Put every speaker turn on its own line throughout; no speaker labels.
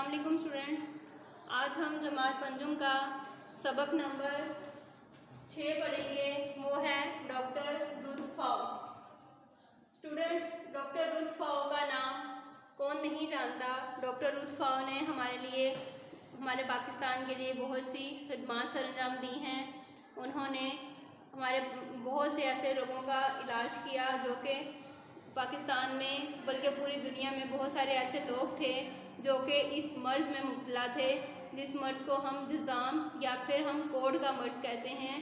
अस्सलाम स्टूडेंट्स, आज हम जमात पंजुम का सबक नंबर 6 पढ़ेंगे। वो है डॉक्टर रुतफ़ाओ। स्टूडेंट्स, डॉक्टर रुतफ़ाओ का नाम कौन नहीं जानता। डॉक्टर रुतफ़ाओ ने हमारे लिए, हमारे पाकिस्तान के लिए बहुत सी खिदमत सरअंजाम दी हैं। उन्होंने हमारे बहुत से ऐसे लोगों का इलाज किया जो कि पाकिस्तान में बल्कि पूरी दुनिया में बहुत सारे ऐसे लोग थे जो कि इस मर्ज़ में मुब्तला थे, जिस मर्ज़ को हम जुज़ाम या फिर हम कोढ़ का मर्ज़ कहते हैं।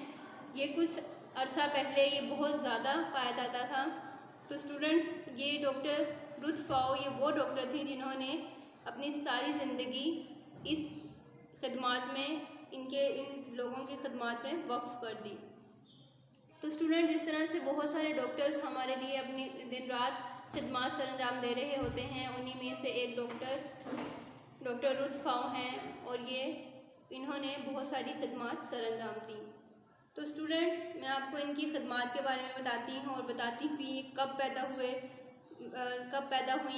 ये कुछ अरसा पहले ये बहुत ज़्यादा पाया जाता था। तो स्टूडेंट्स, ये डॉक्टर रुतफ़ाओ ये वो डॉक्टर थे जिन्होंने अपनी सारी ज़िंदगी इस खिदमत में, इन लोगों की खिदमत में वक्फ़ कर दी। तो स्टूडेंट, जिस तरह से बहुत सारे डॉक्टर्स हमारे लिए अपनी दिन रात खिदमत सरअंजाम दे रहे होते हैं, उन्हीं में से एक डॉक्टर रुतफ़ाओ हैं और इन्होंने बहुत सारी खिदमत सरअंजाम दी। तो स्टूडेंट्स, मैं आपको इनकी खिदमत के बारे में बताती हूँ और बताती हूँ कि ये कब पैदा हुई,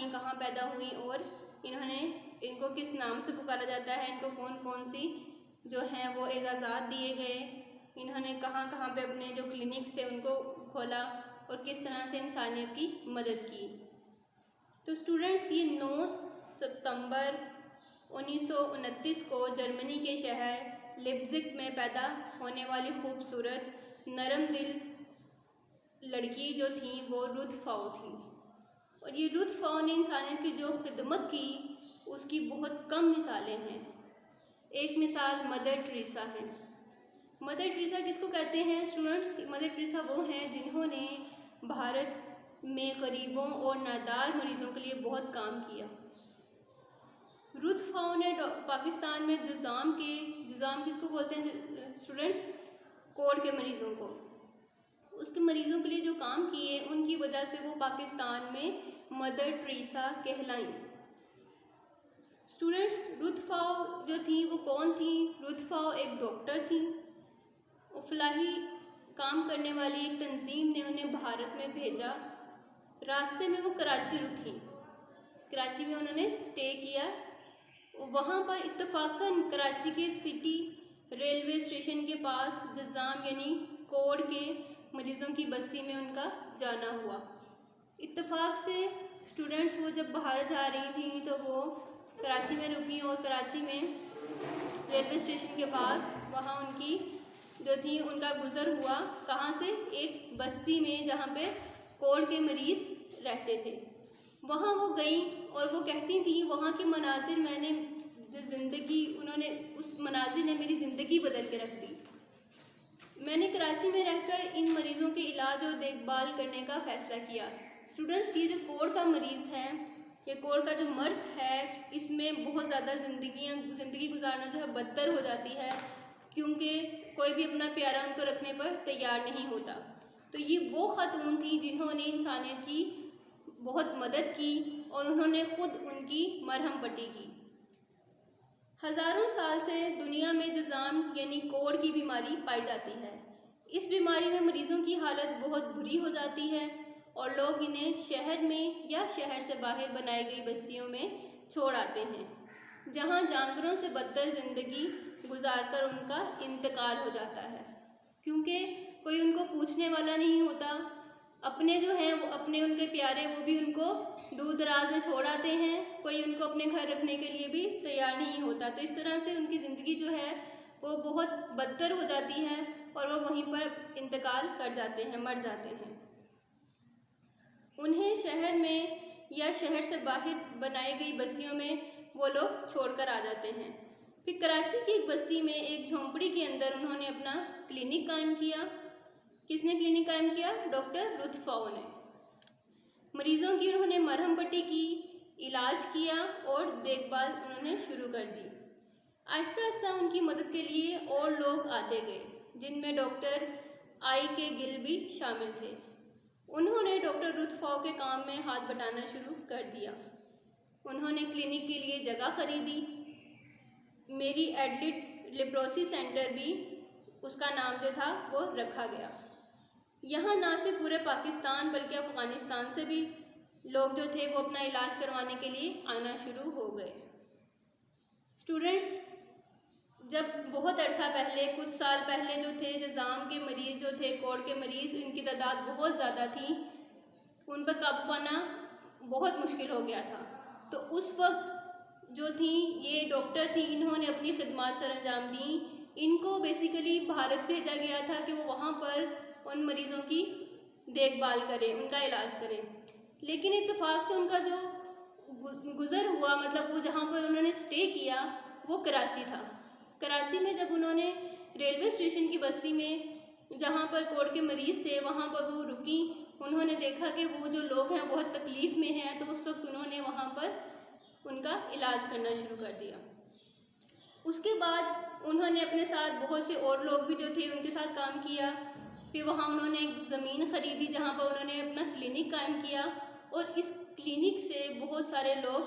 कहाँ पैदा हुई और इनको किस नाम से पुकारा जाता है, इनको कौन कौन सी जो हैं वो एजाज़ात दिए गए, इन्होंने कहाँ कहाँ पे अपने जो क्लिनिक्स थे उनको खोला और किस तरह से इंसानियत की मदद की। तो स्टूडेंट्स, ये 9 सितंबर 1929 को जर्मनी के शहर लिप्जिग में पैदा होने वाली खूबसूरत नरम दिल लड़की जो थी वो रुतफ़ाओ थी। और ये रुतफ़ाओ ने इंसानियत की जो खिदमत की उसकी बहुत कम मिसालें हैं। एक मिसाल मदर टेरेसा है। मदर टेरेसा किसको कहते हैं स्टूडेंट्स? मदर टेरेसा वो हैं जिन्होंने भारत में गरीबों और नादार मरीज़ों के लिए बहुत काम किया। रुतफ़ाओ ने पाकिस्तान में जुज़ाम किसको बोलते हैं स्टूडेंट्स? कोढ़ के मरीज़ों को, उसके मरीज़ों के लिए जो काम किए उनकी वजह से वो पाकिस्तान में मदर टेरेसा कहलाईं। स्टूडेंट्स, रुतफ़ाओ जो थी वो कौन थी? रुतफ़ाओ एक डॉक्टर थी। फलाही काम करने वाली एक तंजीम ने उन्हें भारत में भेजा। रास्ते में वो कराची रुकी, कराची में उन्होंने स्टे किया। वहाँ पर इत्तफाकन कराची के सिटी रेलवे स्टेशन के पास जुज़ाम यानी कोढ़ के मरीज़ों की बस्ती में उनका जाना हुआ। इत्तफाक से स्टूडेंट्स, वो जब भारत आ रही थी तो वो कराची में रुकी और कराची में रेलवे स्टेशन के पास वहाँ उनकी जो थी उनका गुज़र हुआ। कहाँ से? एक बस्ती में जहाँ पे कोढ़ के मरीज़ रहते थे। वहाँ वो गई और वो कहती थी वहाँ के मनाजिर, मैंने जो ज़िंदगी, उस मनाजिर ने मेरी ज़िंदगी बदल के रख दी। मैंने कराची में रहकर इन मरीज़ों के इलाज और देखभाल करने का फ़ैसला किया। स्टूडेंट्स, ये जो कोढ़ का मरीज़ है, ये कोढ़ का जो मर्ज़ है, इसमें बहुत ज़्यादा ज़िंदगी गुजारना जो है बदतर हो जाती है, क्योंकि कोई भी अपना प्यारा उनको रखने पर तैयार नहीं होता। तो ये वो खातून थी जिन्होंने इंसानियत की बहुत मदद की और उन्होंने ख़ुद उनकी मरहम पट्टी की। हज़ारों साल से दुनिया में जुज़ाम यानी कोढ़ की बीमारी पाई जाती है। इस बीमारी में मरीज़ों की हालत बहुत बुरी हो जाती है और लोग इन्हें शहर में या शहर से बाहर बनाई गई बस्तियों में छोड़ आते हैं, जहाँ जानवरों से बदतर ज़िंदगी गुजारकर उनका इंतकाल हो जाता है, क्योंकि कोई उनको पूछने वाला नहीं होता। अपने जो हैं वो अपने उनके प्यारे वो भी उनको दूर दराज में छोड़ आते हैं, कोई उनको अपने घर रखने के लिए भी तैयार नहीं होता। तो इस तरह से उनकी ज़िंदगी जो है वो बहुत बदतर हो जाती है और वो वहीं पर इंतकाल कर जाते हैं, मर जाते हैं। उन्हें शहर में या शहर से बाहर बनाई गई बस्तियों में वो लोग छोड़कर आ जाते हैं। फिर कराची की एक बस्ती में एक झोंपड़ी के अंदर उन्होंने अपना क्लिनिक कायम किया। किसने क्लिनिक कायम किया? डॉक्टर रुतफ़ाओ ने। मरीज़ों की उन्होंने मरहम पट्टी की, इलाज किया और देखभाल उन्होंने शुरू कर दी। आहिस्ता आहिस्ता उनकी मदद के लिए और लोग आते गए, जिनमें डॉक्टर आई के गिल भी शामिल थे। उन्होंने डॉक्टर रुतफ़ाओ के काम में हाथ बटाना शुरू कर दिया। उन्होंने क्लिनिक के लिए जगह खरीदी। मेरी एडलिट लेप्रोसी सेंटर भी उसका नाम जो था वो रखा गया। यहाँ ना सिर्फ पूरे पाकिस्तान बल्कि अफ़गानिस्तान से भी लोग जो थे वो अपना इलाज करवाने के लिए आना शुरू हो गए। स्टूडेंट्स, जब बहुत अरसा पहले, कुछ साल पहले जो थे जज़ाम के मरीज़ जो थे, कोढ़ के मरीज़, इनकी तादाद बहुत ज़्यादा थी, उन पर काबू पाना बहुत मुश्किल हो गया था। तो उस वक्त जो थी ये डॉक्टर थी, इन्होंने अपनी खिदमत सरअंजाम दी। इनको बेसिकली भारत भेजा गया था कि वो वहाँ पर उन मरीज़ों की देखभाल करें, उनका इलाज करें। लेकिन इत्तेफाक से उनका जो गुज़र हुआ, मतलब वो जहाँ पर उन्होंने स्टे किया वो कराची था। कराची में जब उन्होंने रेलवे स्टेशन की बस्ती में, जहाँ पर कोढ़ के मरीज़ थे, वहाँ पर वो रुकी, उन्होंने देखा कि वो जो लोग हैं बहुत तकलीफ़ में हैं। तो उस वक्त उन्होंने वहाँ पर उनका इलाज करना शुरू कर दिया। उसके बाद उन्होंने अपने साथ बहुत से और लोग भी जो थे उनके साथ काम किया। फिर वहाँ उन्होंने एक ज़मीन ख़रीदी जहाँ पर उन्होंने अपना क्लिनिक कायम किया, और इस क्लिनिक से बहुत सारे लोग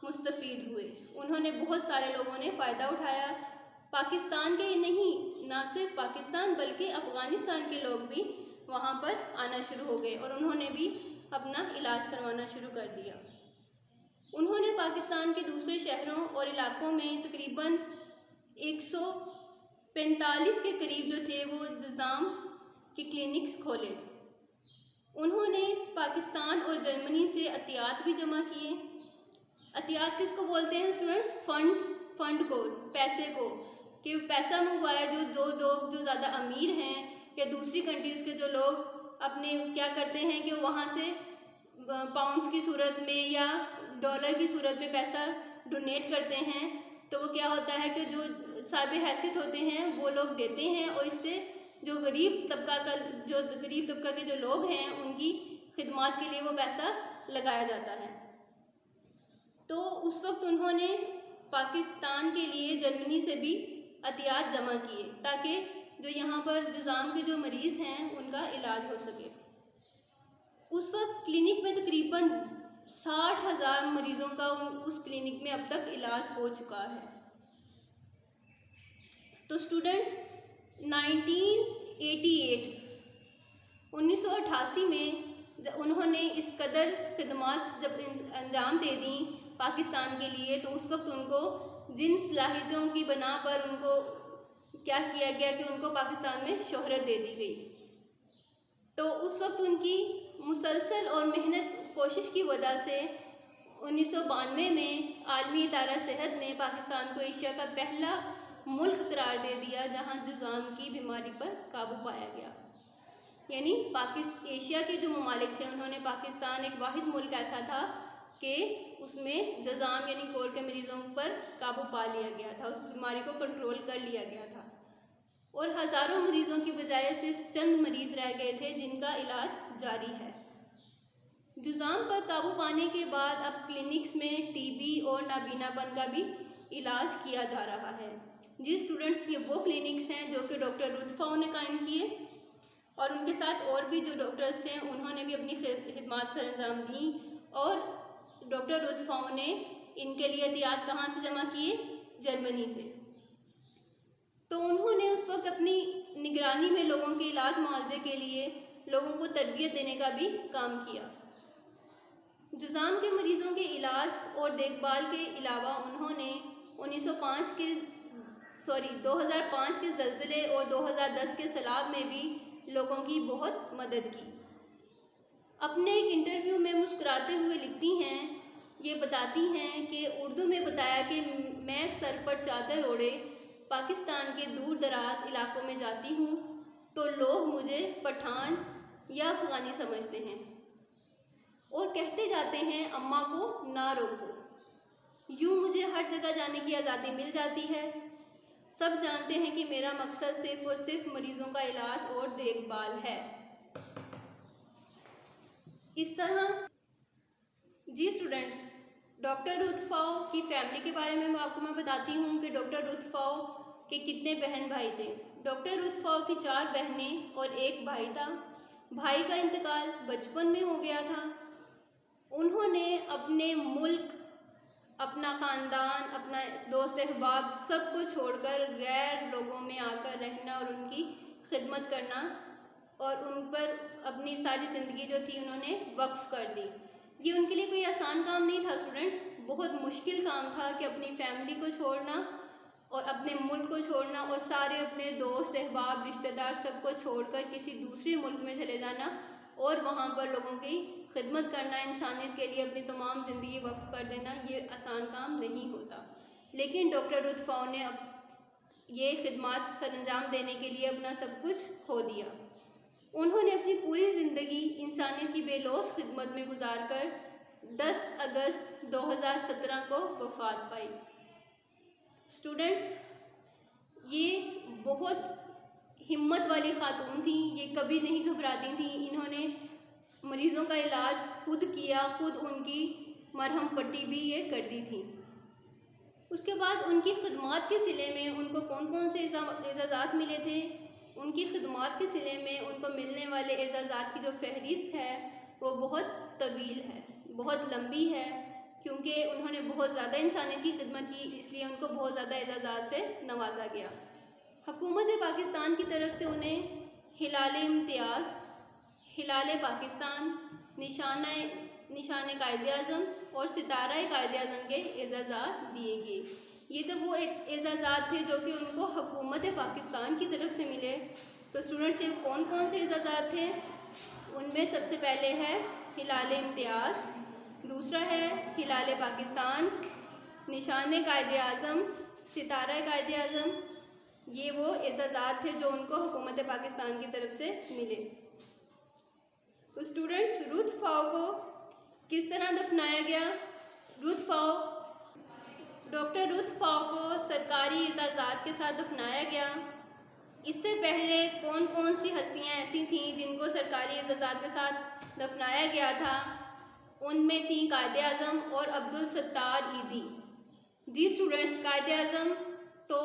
मुस्तफ़ीद हुए। उन्होंने बहुत सारे लोगों ने फ़ायदा उठाया। पाकिस्तान के ही नहीं, ना सिर्फ पाकिस्तान बल्कि अफ़गानिस्तान के लोग भी वहाँ पर आना शुरू हो गए और उन्होंने भी अपना इलाज करवाना शुरू कर दिया। उन्होंने पाकिस्तान के दूसरे शहरों और इलाकों में तकरीबन 145 के करीब जो थे वो निज़ाम के क्लिनिक्स खोले। उन्होंने पाकिस्तान और जर्मनी से अतियात भी जमा किए। अतियात किसको बोलते हैं स्टूडेंट्स? फंड को, पैसे को, कि पैसा मंगवाया जो दो लोग जो ज़्यादा अमीर हैं या दूसरी कंट्रीज़ के जो लोग अपने क्या करते हैं कि वहाँ से पाउंड्स की सूरत में या डॉलर की सूरत में पैसा डोनेट करते हैं। तो वो क्या होता है कि जो साहिब हैसियत होते हैं वो लोग देते हैं, और इससे जो गरीब तबका के जो लोग हैं उनकी खिदमत के लिए वो पैसा लगाया जाता है। तो उस वक्त उन्होंने पाकिस्तान के लिए जर्मनी से भी अतियात जमा किए ताकि जो यहाँ पर जुज़ाम के जो मरीज़ हैं उनका इलाज हो सके। उस वक्त क्लिनिक में तकरीबन 60,000 मरीज़ों का उस क्लिनिक में अब तक इलाज हो चुका है। तो स्टूडेंट्स, 1988 में उन्होंने इस कदर खिदमत जब अंजाम दे दी पाकिस्तान के लिए, तो उस वक्त उनको जिन सलाहियतों की बना पर उनको क्या किया गया कि उनको पाकिस्तान में शोहरत दे दी गई। तो उस वक्त उनकी मुसलसल और मेहनत कोशिश की वजह से 1992 में आलमी इदारा सेहत ने पाकिस्तान को एशिया का पहला मुल्क करार दे दिया जहां जुज़ाम की बीमारी पर काबू पाया गया। यानी एशिया के जो ममालिक थे उन्होंने पाकिस्तान एक वाहिद मुल्क ऐसा था कि उसमें जुज़ाम यानी कोढ़ के मरीज़ों पर काबू पा लिया गया था, उस बीमारी को कंट्रोल कर लिया गया था, और हज़ारों मरीज़ों की बजाय सिर्फ चंद मरीज़ रह गए थे जिनका इलाज जारी है। जुज़ाम पर काबू पाने के बाद अब क्लिनिक्स में टीबी और नाबीनापन का भी इलाज किया जा रहा है। जी स्टूडेंट्स, ये वो क्लिनिक्स हैं जो कि डॉक्टर रुतफ़ा ने कायम किए, और उनके साथ और भी जो डॉक्टर्स थे उन्होंने भी अपनी खिदमत सरअंजाम दी, और डॉक्टर रुतफ़ा ने इनके लिए एहतियात कहाँ से जमा किए? जर्मनी से। तो उन्होंने उस वक्त अपनी निगरानी में लोगों के इलाज मुआवजे के लिए लोगों को तरबियत देने का भी काम किया। जुज़ाम के मरीज़ों के इलाज और देखभाल के अलावा उन्होंने 2005 के ज़लज़ले और 2010 के सैलाब में भी लोगों की बहुत मदद की। अपने एक इंटरव्यू में मुस्कुराते हुए लिखती हैं, ये बताती हैं कि उर्दू में बताया कि मैं सर पर चादर ओढ़े पाकिस्तान के दूर दराज इलाकों में जाती हूँ तो लोग मुझे पठान या अफ़गानी समझते हैं और कहते जाते हैं अम्मा को ना रोको। यूँ मुझे हर जगह जाने की आज़ादी मिल जाती है। सब जानते हैं कि मेरा मकसद सिर्फ़ और सिर्फ मरीज़ों का इलाज और देखभाल है। इस तरह जी स्टूडेंट्स, डॉक्टर रुतफ़ा की फ़ैमिली के बारे में आपको मैं बताती हूँ कि डॉक्टर रुतफ़ा के कितने बहन भाई थे। डॉक्टर रुतफ़ा की 4 बहनें और 1 भाई था। भाई का इंतकाल बचपन में हो गया था। उन्होंने अपने मुल्क, अपना ख़ानदान, अपना दोस्त अहबाब सब को छोड़कर गैर लोगों में आकर रहना और उनकी खिदमत करना और उन पर अपनी सारी ज़िंदगी जो थी उन्होंने वक्फ़ कर दी। ये उनके लिए कोई आसान काम नहीं था स्टूडेंट्स, बहुत मुश्किल काम था कि अपनी फैमिली को छोड़ना और अपने मुल्क को छोड़ना और सारे अपने दोस्त अहबाब रिश्तेदार सबको छोड़कर किसी दूसरे मुल्क में चले जाना और वहाँ पर लोगों की खिदमत करना, इंसानियत के लिए अपनी तमाम ज़िंदगी वक्फ कर देना, ये आसान काम नहीं होता। लेकिन डॉक्टर रुथ फ़ाओ ने ये खिदमत सरअंजाम देने के लिए अपना सब कुछ खो दिया। उन्होंने अपनी पूरी ज़िंदगी इंसानियत की बेलौस खिदमत में गुजार कर 10 अगस्त 2017 को वफ़ात पाई। स्टूडेंट्स, ये बहुत हिम्मत वाली खातून थी, ये कभी नहीं घबराती थी। इन्होंने मरीज़ों का इलाज खुद किया, खुद उनकी मरहम पट्टी भी ये करती थी। उसके बाद उनकी खिदमत के सिले में उनको कौन कौन से एजाज़ात मिले थे, उनकी खिदमत के सिले में उनको मिलने वाले एजाज़ात की जो फहरिस्त है वो बहुत तवील है, बहुत लंबी है, क्योंकि उन्होंने बहुत ज़्यादा इंसानियत की खिदमत की, इसलिए उनको बहुत ज़्यादा एजाज़ात से नवाजा गया। हुकूमत पाकिस्तान की तरफ से उन्हें हिलाल इम्तियाज़, हिलाल पाकिस्तान, निशान कायद-ए-आज़म और सितारा कायद-ए-आज़म के एजाज़ात दिए गए। ये तो वो एजाज़ात थे जो कि उनको हुकूमत पाकिस्तान की तरफ से मिले। तो स्टूडेंट्स, ये कौन कौन से एजाज़ात थे? उनमें सबसे पहले है हिलाल इम्तियाज़, दूसरा है हिलाल पाकिस्तान, निशान कायद-ए-आज़म, सितारा कायद-ए-आज़म। ये वो एजाज़ात थे जो उनको हुकूमत पाकिस्तान की तरफ से मिले। तो स्टूडेंट्स, रुथ फ़ाओ को किस तरह दफनाया गया? डॉक्टर रुथ फ़ाओ को सरकारी एजाज़ात के साथ दफनाया गया। इससे पहले कौन कौन सी हस्तियां ऐसी थीं जिनको सरकारी एजाज़ात के साथ दफनाया गया था? उनमें थी कायद-ए-आज़म और अब्दुल सत्तार ईदी। जी स्टूडेंट्स, कायद-ए-आज़म तो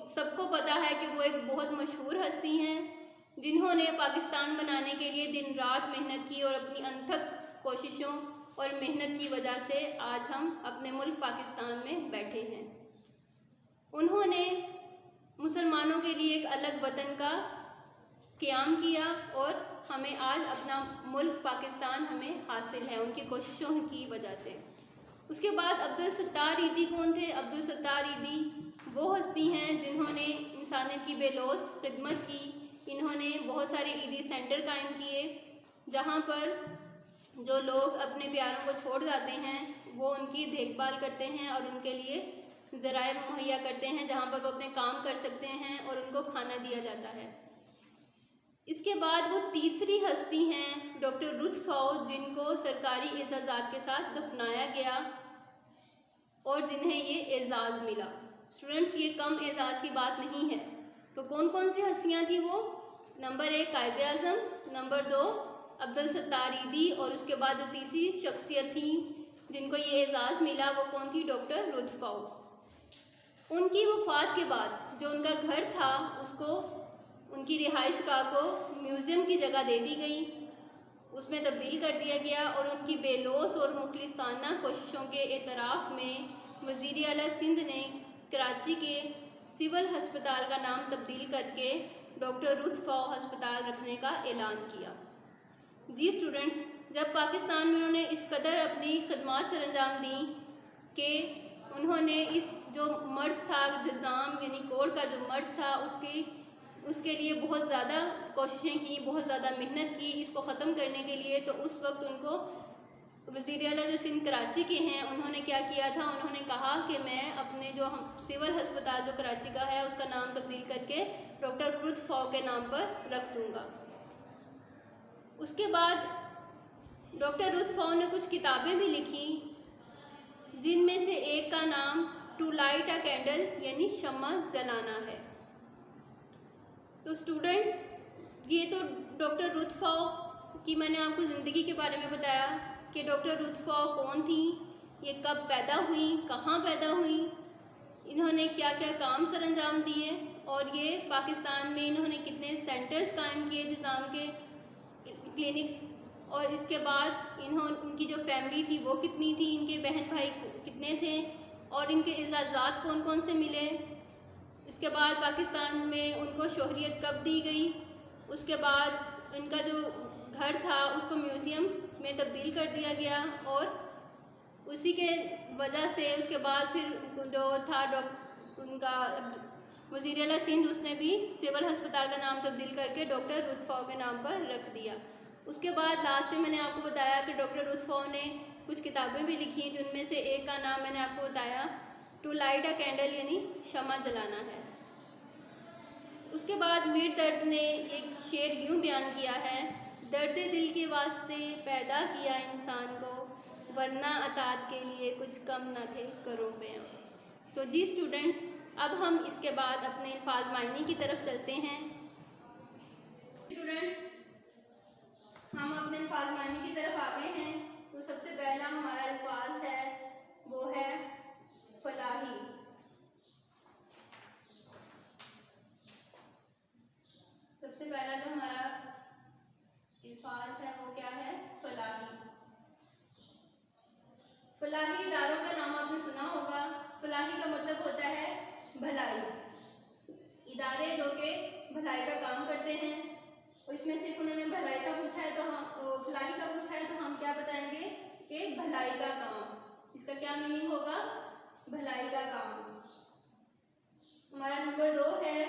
सबको पता है कि वो एक बहुत मशहूर हस्ती हैं जिन्होंने पाकिस्तान बनाने के लिए दिन रात मेहनत की और अपनी अनथक कोशिशों और मेहनत की वजह से आज हम अपने मुल्क पाकिस्तान में बैठे हैं। उन्होंने मुसलमानों के लिए एक अलग वतन का क़याम किया और हमें आज अपना मुल्क पाकिस्तान हमें हासिल है उनकी कोशिशों की वजह से। उसके बाद अब्दुल सत्तार ईदी कौन थे? अब्दुल सत्तार ईदी वो हस्ती हैं जिन्होंने इंसानियत की बेलौस खिदमत की। इन्होंने बहुत सारे ईदी सेंटर कायम किए जहाँ पर जो लोग अपने प्यारों को छोड़ जाते हैं वो उनकी देखभाल करते हैं और उनके लिए ज़राए मुहैया करते हैं जहाँ पर वो अपने काम कर सकते हैं और उनको खाना दिया जाता है। इसके बाद वो तीसरी हस्ती हैं डॉक्टर रुथ फ़ाओ, जिनको सरकारी एजाज़ात के साथ दफनाया गया और जिन्हें ये एजाज़ मिला। स्टूडेंट्स, ये कम एजाज़ की बात नहीं है। तो कौन कौन सी हस्तियाँ थी वो? नंबर 1 कायद-ए-आज़म, नंबर 2 अब्दुल सत्तार ईदी और उसके बाद जो तीसरी शख्सियत थी जिनको ये एजाज़ मिला वो कौन थी? Doctor Ruth Pfau. उनकी वफ़ात के बाद जो उनका घर था उसको उनकी रिहाइशगाह को म्यूज़ियम की जगह दे दी गई, उसमें तब्दील कर दिया गया और उनकी बेलौस और मुखलिसाना कोशिशों के एतराफ़ में वज़ीर आला सिंध ने कराची के सिविल हस्पताल का नाम तब्दील करके डॉक्टर रुथ फ़ाओ हस्पताल रखने का ऐलान किया। जी स्टूडेंट्स, जब पाकिस्तान में उन्होंने इस कदर अपनी खिदमत सरअंजाम दी कि उन्होंने इस जो मर्ज़ था, निज़ाम यानी कोड का जो मर्ज़ था उसके लिए बहुत ज़्यादा कोशिशें की, बहुत ज़्यादा मेहनत की इसको ख़त्म करने के लिए। तो उस वक्त उनको वज़ीर आला जो सिंध कराची के हैं उन्होंने क्या किया था, उन्होंने कहा कि मैं अपने जो सिविल हस्पताल जो कराची का है उसका नाम तब्दील करके डॉक्टर रुथ फ़ाओ के नाम पर रख दूँगा। उसके बाद डॉक्टर रुथ फ़ाओ ने कुछ किताबें भी लिखी जिनमें से एक का नाम टू लाइट अ कैंडल यानी शम्मा जलाना है। तो स्टूडेंट्स, ये तो डॉक्टर रुथ फ़ाओ की मैंने आपको ज़िंदगी के बारे में बताया कि डॉक्टर रुथ फ़ाओ कौन थी, ये कब पैदा हुई, कहाँ पैदा हुई, इन्होंने क्या क्या काम सरअंजाम दिए और ये पाकिस्तान में इन्होंने कितने सेंटर्स कायम किए निज़ाम के क्लिनिक्स, और इसके बाद उनकी जो फैमिली थी वो कितनी थी, इनके बहन भाई कितने थे और इनके एजाज़ात कौन कौन से मिले। इसके बाद पाकिस्तान में उनको शोहरियत कब दी गई, उसके बाद इनका जो घर था उसको म्यूज़ियम में तब्दील कर दिया गया और उसी के वजह से उसके बाद फिर जो था उनका वज़ीर आला सिंध, उसने भी सिविल अस्पताल का नाम तब्दील करके डॉक्टर रुतफ़ाव के नाम पर रख दिया। उसके बाद लास्ट में मैंने आपको बताया कि डॉक्टर रुतफ़ाव ने कुछ किताबें भी लिखी, जिनमें से एक का नाम मैंने आपको बताया टू लाइट अ कैंडल, यानी शमा जलाना है। उसके बाद मीर दर्द ने एक शेर यूँ बयान किया है, दर्द दिल के वास्ते पैदा किया इंसान को, वरना अतात के लिए कुछ कम न थे करों में। तो जी स्टूडेंट्स, अब हम इसके बाद अपने अल्फाज मायने की तरफ चलते हैं। स्टूडेंट्स, हम अपने अल्फाज मायने की तरफ आ गए हैं। तो सबसे पहला हमारा अल्फाज है वो है फलाही। सबसे पहला जो हमारा अल्फाज है वो क्या है? फलाही। फलाही इदारों का नाम आपने सुना होगा। फलाही का मतलब होता है भलाई। इदारे जो कि भलाई का काम करते हैं, और इसमें सिर्फ उन्होंने भलाई का पूछा है तो हम फलाही का पूछा है तो हम क्या बताएंगे कि भलाई का काम। इसका क्या मीनिंग होगा? भलाई का काम। हमारा नंबर 2 है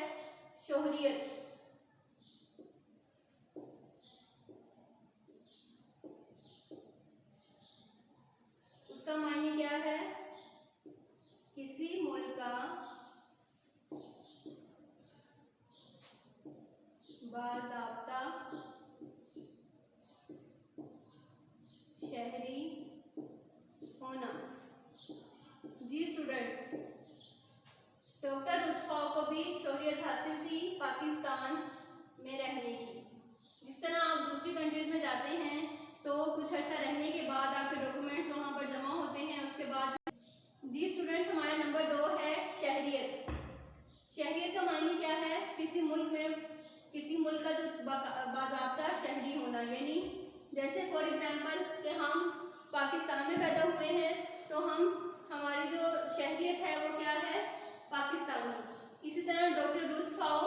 शोहरियत। उसका मायने क्या है? किसी मुल्क का बाज़ाब्ता शहरी होना। जी स्टूडेंट्स, डॉक्टर रुतफ़ाव को भी शोहरियत हासिल थी पाकिस्तान में रहने की। जिस तरह आप दूसरी कंट्रीज में जाते हैं तो कुछ अर्सा रहने के बाद आपके डॉक्यूमेंट्स वहाँ पर जमा होते हैं। उसके बाद जी स्टूडेंट्स, हमारा नंबर 2 है शहरियत। शहरियत का मायने क्या है? किसी मुल्क का जो बाज़ाब्ता शहरी होना, यानी जैसे फॉर एग्जांपल कि हम पाकिस्तान में पैदा हुए हैं तो हमारी जो शहरियत है वो क्या है? पाकिस्तानी। इसी तरह डॉक्टर रुतफ़ाव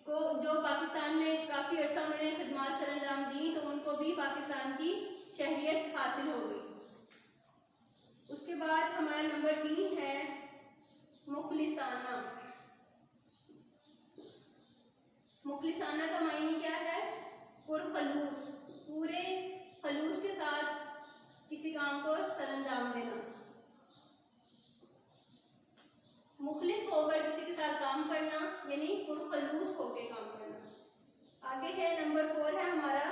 को जो पाकिस्तान में काफ़ी अर्सा उन्होंने खिदमत सरअंजाम दी तो उनको भी पाकिस्तान की शहरियत हासिल हो गई। उसके बाद हमारा नंबर 3 है मुखलिसाना। मुखलिसाना का मायने क्या है? पुरखलूस, पूरे खलूस के साथ किसी काम को सरअंजाम देना। मुखलिस होकर किसी के साथ काम करना, यानी पुरखलूस होकर काम करना। आगे है नंबर 4 है हमारा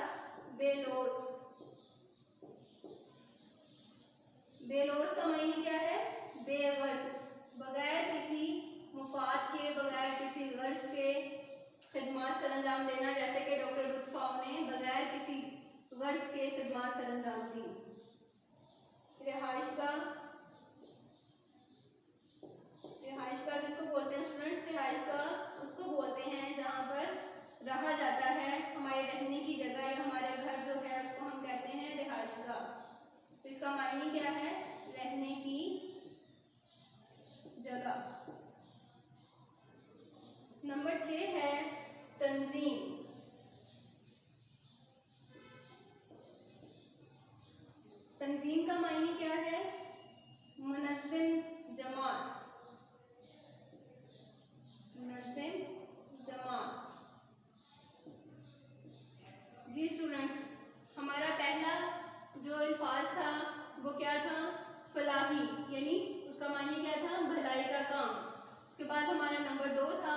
बेलोस। बेलोस का मायने क्या है? बेगर्ज, बगैर किसी मुफाद के, बगैर किसी गर्ज के खिदमत सरअंजाम देना, जैसे कि डॉक्टर रुतफ़ाव ने बगैर किसी गर्ज के खिदमत सरअंजाम दी। रिहाइश का किसको बोलते हैं स्टूडेंट्स? रिहाइश का उसको बोलते हैं जहाँ पर रहा जाता है, हमारे रहने की जगह या हमारे घर जो है उसको हम कहते हैं रिहाइश का। तो इसका मायने क्या है? रहने की जगह। नंबर 6 है तंजीम। तंजीम का मायने क्या है? मुनज़्ज़िम जमात। मुनज़्ज़िम जमात। जी स्टूडेंट्स, हमारा पहला जो अल्फाज था वो क्या था? फलाही, यानी उसका मायने क्या था? भलाई का काम। उसके बाद हमारा नंबर 2 था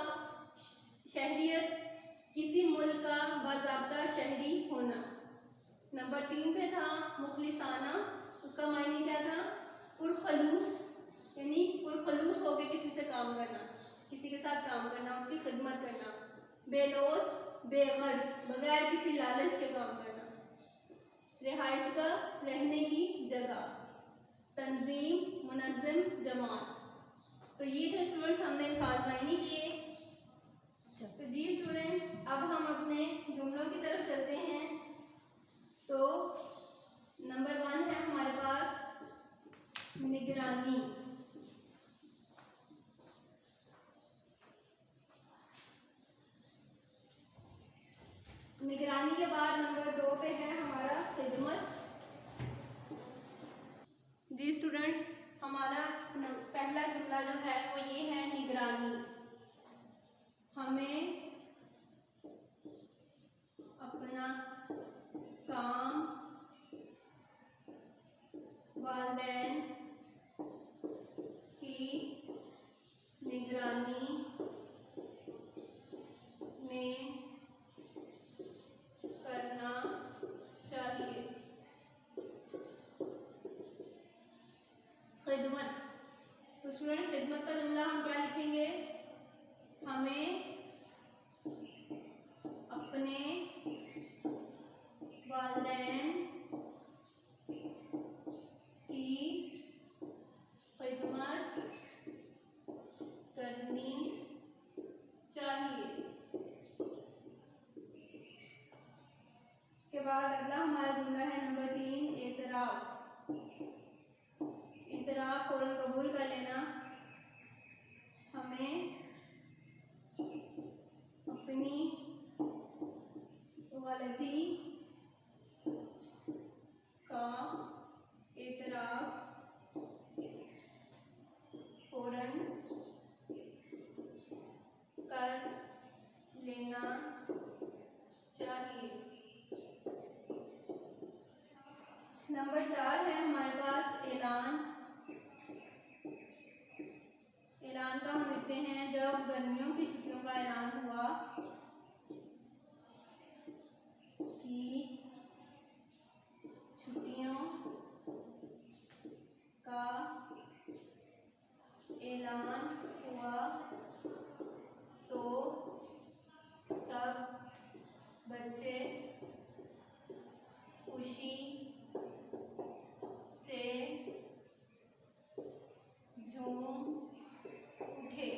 शहरियत, किसी मुल्क का बाज़ाब्ता शहरी होना। नंबर 3 पे था मुखलिसाना, उसका मायने क्या था? पुरखलूस, यानी पुरखलूस होकर किसी से काम करना, किसी के साथ काम करना, उसकी खिदमत करना। बेलोस, बेगर्ज, बगैर किसी लालच के काम करना। रिहाइश का, रहने की जगह। तंजीम, मुनज़्ज़िम जमात। तो ये थे स्टूडेंट्स हमने अल्फाज मायने किए। तो जी स्टूडेंट्स, अब हम अपने जुमलों की तरफ चलते हैं। तो नंबर 1 है हमारे पास निगरानी। निगरानी के बाद नंबर 2 पे है हमारा खिदमत। निगरानी में करना चाहिए। खिदमत, तो स्टूडेंट खिदमत का जुमला हम क्या लिखेंगे? हमें अपने वालिदैन की खिदमत करनी चाहिए। उसके बाद अगला हमारा जुमला है नंबर 3, एतराफ़। एतराफ़ फौरन कबूल कर लेना। हमें अपनी गलती का एतराफ़ फौरन कर लेना चाहिए। नंबर 4 है हमारे पास ऐलान। ऐलान का हम लिखते हैं जब गर्मियों की छुट्टियों का ऐलान हुआ कि छुट्टियों का ऐलान हुआ तो सब बच्चे खुशी से झूम उठे।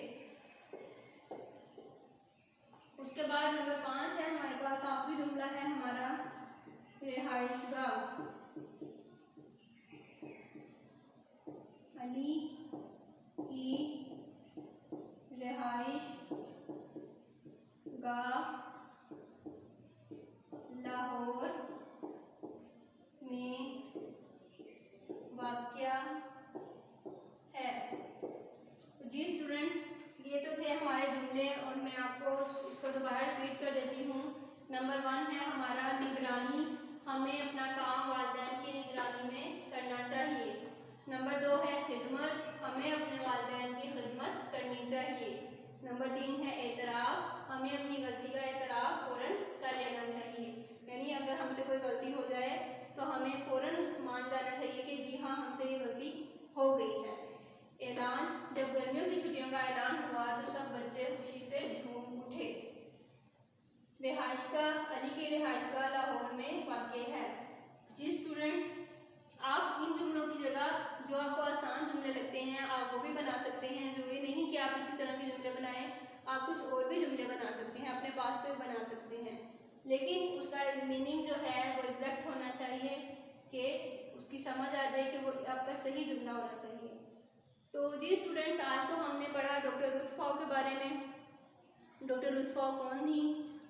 उसके बाद नंबर 5 है हमारे पास आखिरी जुमला है हमारा रिहाइशगाह। अली की रिहाइश गाह लाहौर में वाक़या है। तो जी स्टूडेंट्स, ये तो थे हमारे जुमले और मैं आपको इसको दोबारा रिपीट कर देती हूँ। नंबर 1 है हमारा निगरानी, हमें अपना काम वालिदैन की निगरानी में करना चाहिए। नंबर 2 है खिदमत, हमें अपने वालिदैन की खिदमत करनी चाहिए। नंबर 3 है एतराफ़, हमें अपनी गलती का एतराफ़ फ़ौरन कर लेना चाहिए। यानी अगर हमसे कोई गलती हो जाए तो हमें फ़ौरन मान जाना चाहिए कि जी हाँ, हमसे ये गलती हो गई है। ऐलान, जब गर्मियों की छुट्टियों का ऐलान हुआ तो सब बच्चे खुशी से झूम उठे। रिहाइशगाह, अली की रिहाइशगाह लाहौर में वाक़या है। जी स्टूडेंट्स, आप इन जुमलों की जगह जो आपको आसान जुमले लगते हैं आप वो भी बना सकते हैं। ज़रूरी नहीं कि आप इसी तरह के जुमले बनाएं, आप कुछ और भी जुमले बना सकते हैं, अपने पास से बना सकते हैं, लेकिन उसका मीनिंग जो है वो एग्जैक्ट होना चाहिए कि उसकी समझ आ जाए कि वो आपका सही जुमला होना चाहिए। तो जी स्टूडेंट्स, आज तो हमने पढ़ा डॉक्टर रुत फ़ाउ के बारे में। डॉक्टर रुत फ़ाउ कौन थी?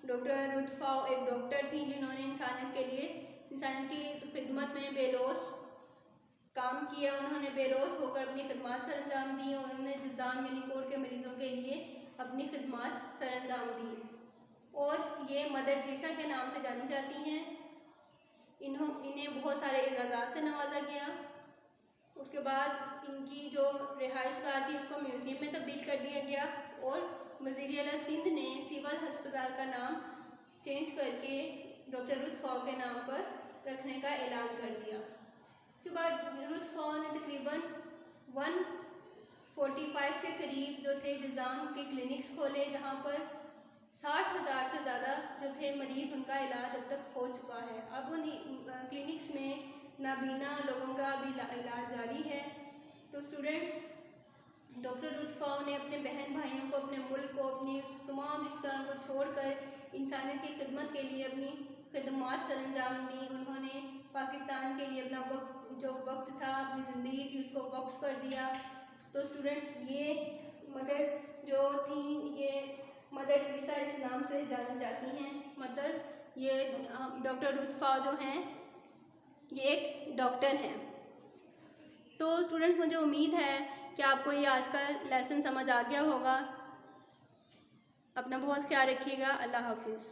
डॉक्टर रुत फ़ाउ एक डॉक्टर थी जिन्होंने इंसानियत के लिए, इंसान की खिदमत में बेलौस काम किया। उन्होंने बेलौस होकर अपनी खिदमत सर अंजाम दी और उन्होंने जिज़ाम यानी कोढ़ के मरीज़ों के लिए अपनी खिदमत सर अंजाम दी और ये मदर टेरेसा के नाम से जानी जाती हैं। इन्हें बहुत सारे एजाज़ात से नवाजा गया। उसके बाद इनकी जो रिहाइशगाह थी उसको म्यूज़ियम में तब्दील कर दिया गया और वज़ीर आला सिंध ने सिविल अस्पताल का नाम चेंज करके डॉक्टर रुत फ़ाउ के नाम पर रखने का ऐलान कर दिया। उसके बाद रुत फ़ाउ ने तकरीबन 145 के करीब जो थे निज़ाम के क्लिनिक्स खोले, जहाँ पर 60,000 से ज़्यादा जो थे मरीज़ उनका इलाज अब तक हो चुका है। अब उन क्लिनिक्स में नाबीना लोगों का भी इलाज जारी है। तो स्टूडेंट्स, डॉक्टर रुत फ़ाउ ने अपने बहन भाइयों को, अपने मुल्क को, अपनी तमाम रिश्तेदारों को छोड़कर इंसानियत की खिदमत के लिए अपनी खिदमत सर अंजाम दी। उन्होंने पाकिस्तान के लिए अपना वक्त था, अपनी ज़िंदगी थी, उसको वक्फ कर दिया। तो स्टूडेंट्स, ये मदर जो थी, ये मदर टेरेसा इस नाम से जानी जाती हैं। मतलब ये डॉक्टर रुत फ़ाउ जो हैं ये एक डॉक्टर हैं। तो स्टूडेंट्स, मुझे उम्मीद है कि आपको ये आज का लेसन समझ आ गया होगा। अपना बहुत ख्याल रखिएगा। अल्लाह हाफिज़।